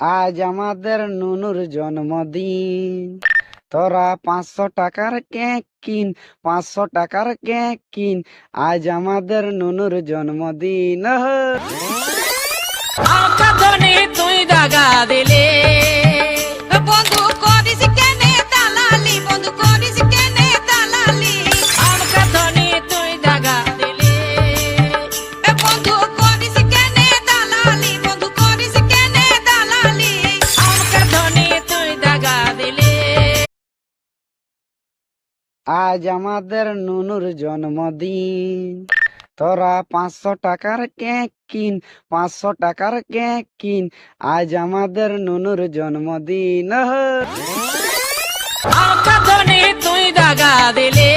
আজ আমাদের নুনুর জন্মদিন, তোরা 500 টাকার কেক কিন, 500 টাকার কেক কিন, আজ আমাদের নুনুর জন্মদিন। আমাকে ধনী তুই দাগা দিলে, বন্ধু করিস কেনে দালালি, বন্ধু করিস কেনে দালালি। আমাকে ধনী তুই দাগা দিলে, বন্ধু করিস কেনে দালালি, বন্ধু করিস কেনে দালালি। আমাকে ধনী তুই দাগা দিলে। আজ আমাদের নুনুর জন্মদিন, তোরা 500 টাকার কেক কিন, 500 টাকার কেক কিন, আজ আমাদের নুনুর জন্মদিন। আমাকে ধনী তুই দাগা দিলে।